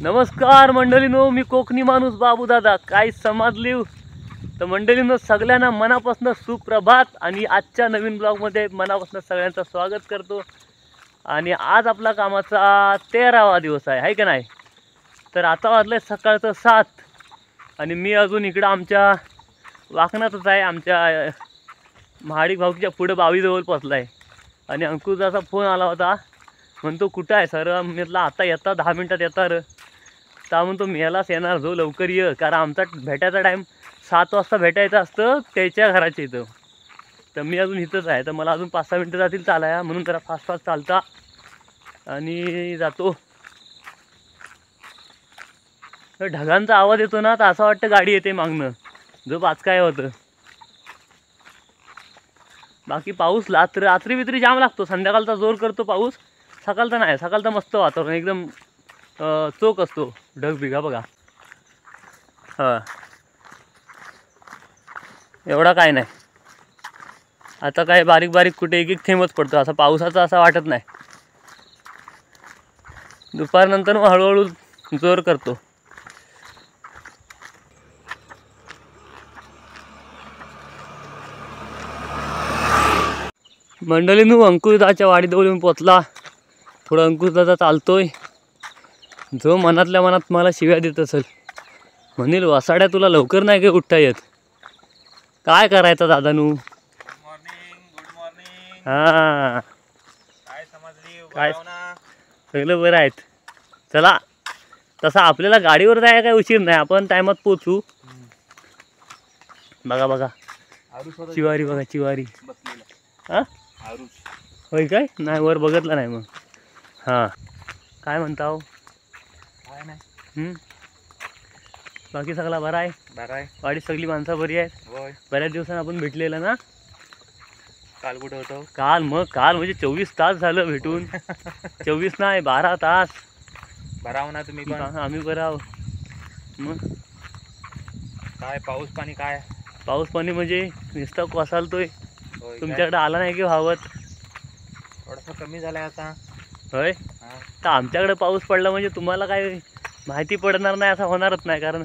नमस्कार मंडळीनो, मी कोकणी माणूस बाबू दादा. काय समजलीव तर मंडळीनो, सगळ्यांना मनापासून सुप्रभात आणि आजच्या नवीन ब्लॉगमध्ये मनापासून सगळ्यांचं स्वागत करतो. आणि आज आपला कामाचा 13वा दिवस आहे का नाही. तर आता वाजले सकाळचं 7 आणि मी अजून इकडं आमच्या वाकणातच आहे. आमच्या महाडिक भाऊकीच्या पुढे बावीजवळ पोचला आहे. आणि अंकुशाचा फोन आला होता, म्हणतो कुठं आहे सर. म्हटलं आता येता 10 मिनटात येता र. तर म्हणतो मेलाच येणार जो, लवकर ये, कारण आमचा भेटायचा टाईम 7 वाजता भेटायचं असतं त्याच्या घराच्या इथं. तर मी अजून इथंच आहे, तर मला अजून 5-6 मिनटं जातील चालाया, म्हणून जरा फास्ट चालता आणि जातो. ढगांचा आवाज येतो ना, तर असं वाटतं गाडी येते मागणं, जो काय होतं. बाकी पाऊस रात्री बित्री जाम लागतो, संध्याकाळचा जोर करतो पाऊस, सकाळचा नाही. सकाळचा मस्त वातावरण, एकदम चोख असतो. ढग बिगा बघा. हां, एवढा काय नाही. आता काय बारीक बारीक कुठे एक थेंबच पडतो, असं पावसाचा असं वाटत नाही. दुपारनंतर मग हळूहळू जोर करतो. मंडळींनो, अंकुशदाच्या वाडीजवळ येऊन पोचला. थोडं अंकुशदाचा चालतोय. जो मनातल्या मनात मला शिव्या देत असेल, म्हणेल वसाड्या तुला लवकर नाही काय उठता येत. काय करायचं दादानू. Good morning. हां, काय समजली काय सगळं बरं आहेत. चला, तसा आपल्याला गाडीवर जायला काय उशीर नाही, आपण टायमात पोचू. बघा बघा चिवारी, बघा चिवारी. हां, होय काय नाही, वर बघितलं नाही मग. हां, काय म्हणता. काय नाही. बाकी सगळा बरा आहे. बरं आहे. वाडीत सगळी माणसं बरी आहेत. होय. बऱ्याच दिवसांनी आपण भेटलेलं ना. काल कुठं होतो. काल म्हणजे 24 तास झालं भेटून. 24 नाही, 12 तास. बरा हो ना तुम्ही पण. आम्ही बरं आहो. मग काय पाऊस पाणी काय. पाऊस पाणी म्हणजे नुसतं कोसळतोय. होय, तुमच्याकडे आला नाही की व्हावत. थोडासा कमी झालाय आता. होय, तर आमच्याकडे पाऊस पडला म्हणजे तुम्हाला काय माहिती पडणार नाही असं होणारच नाही, कारण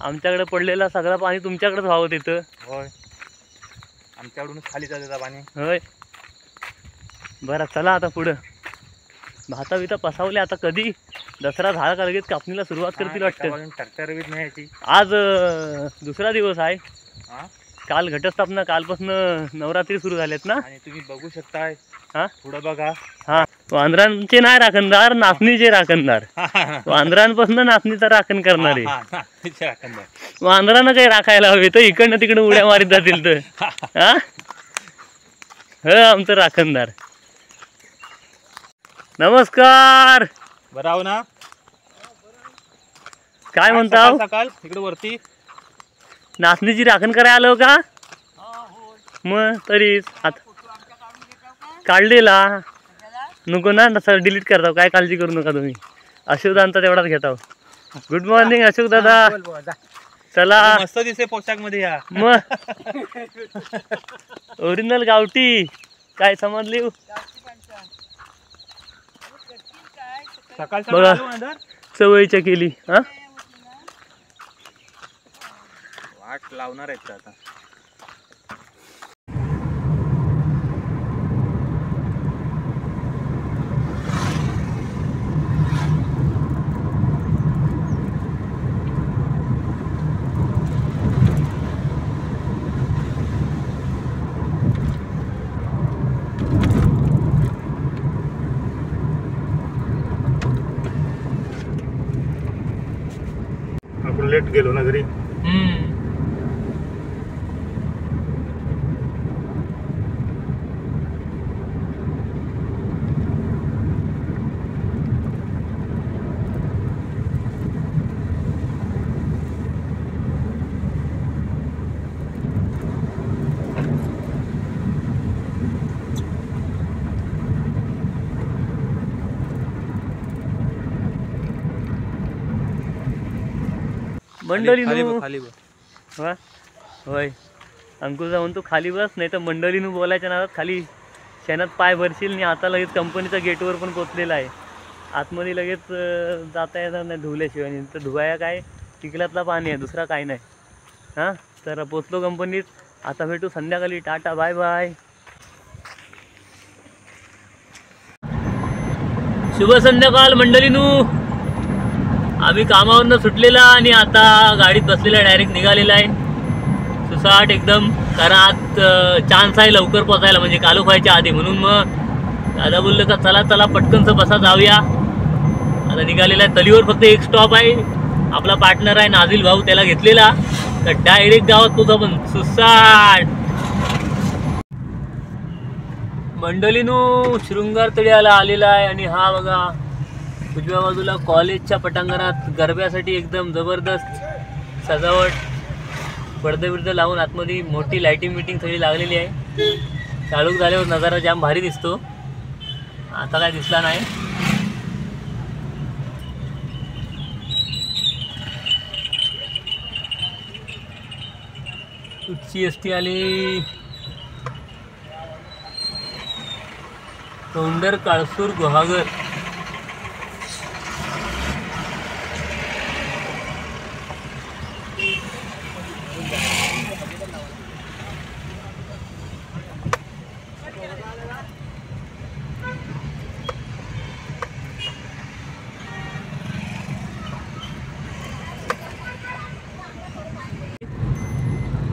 आमच्याकडे पडलेलं सगळं पाणी तुमच्याकडेच व्हावं तिथं. होय, आमच्याकडूनच खाली जातं पाणी. होय, बरं चला आता पुढं. भाता बिता पसावले. आता कधी दसरा झाला का लगेच कापणीला सुरुवात करतील वाटतं. ट्रॅक्टर बीत नाही याची. आज दुसरा दिवस आहे. काल घटस्थापना, कालपासून नवरात्री सुरू झालेत ना. आणि तुम्ही बघू शकताय. हां, पुढं बघा. हां, वांद्रांचे नाही राखणदार, नाचणीचे राखणदार. वांद्रांपासून नाचणीचा राखण करणारे. वांद्रानं काही राखायला हवे, तर इकडनं तिकडं उड्या मारीत जातील तर. हा, ह आमचं राखणदार. नमस्कार. बरं आहो ना. काय म्हणता. सकाळ इकडे वरती नाचणीची राखण करायला आलो का. मग तरीच आता काढलेला नको ना, सर डिलीट करता. काय काळजी करू नका तुम्ही. अशोकदांचा तेवढाच घेता. गुड मॉर्निंग अशोक दादा. चला, मस्त दिसे पोशाख मध्ये या. मग ओरिजिनल गावठी. काय समजली सकाळ बघा, सवयीच्या केली. हा, वाट लावणार आहेत आता. आपण लेट गेलो ना घरी. मंडळीनू. खाली हा, होय, अंकुशा म्हणतो खाली बस, नाही तर मंडळीनू बोलायच्या नादात खाली शेणात पाय भरशील. आणि आता लगेच कंपनीच्या गेटवर पण पोचलेला आहे. आतमध्ये लगेच जाता येणार नाही धुवल्याशिवाय. तर धुवाया काय चिखलातला पाणी आहे, दुसरा काय नाही. हां, तर पोचलो कंपनीत. आता भेटू संध्याकाळी. Tata bye bye. शुभ संध्याकाळ मंडळीनू. आम्ही कामावरनं सुटलेला आणि आता गाडीत बसलेला डायरेक्ट निघालेला आहे सुसाट एकदम. कारण आज चान्स आहे लवकर पोचायला, म्हणजे कालू व्हायच्या आधी. म्हणून मग दादा बोललं का चला चला पटकनचं बसा जाऊया. आता निघालेला आहे. तलीवर फक्त एक स्टॉप आहे. आपला पार्टनर आहे नाझील भाऊ, त्याला घेतलेला तर डायरेक्ट गावात पोचा पण सुसाट. मंडळीनू शृंगार तळ्याला आलेला आहे आणि हा बघा उजव्या बाजूला कॉलेजच्या पटांगणात गरब्यासाठी एकदम जबरदस्त सजावट, पडदे बिडदे लावून आतमध्ये मोठी लाइटिंग मिटिंग सगळी लागलेली आहे. चालू झाल्यावर नजारा जाम भारी दिसतो. आता काय दिसला नाही. कुठची एसटी आली. सौंदर काळसूर गुहागर.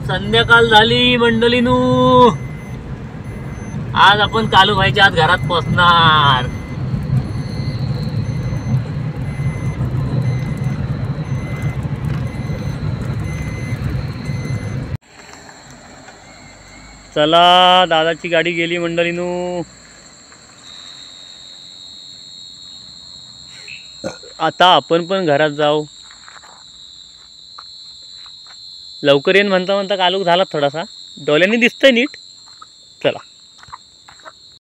संध्याकाळ झाली मंडळीनू. आज आपण कालू व्हायच्या आज घरात पोचणार. चला दादाची गाडी गेली मंडळीनू. आता आपण पण घरात जाऊ. लवकर येईन म्हणता म्हणता कालूक झाला थोडासा. डोळ्यांनी दिसतंय नीट. चला.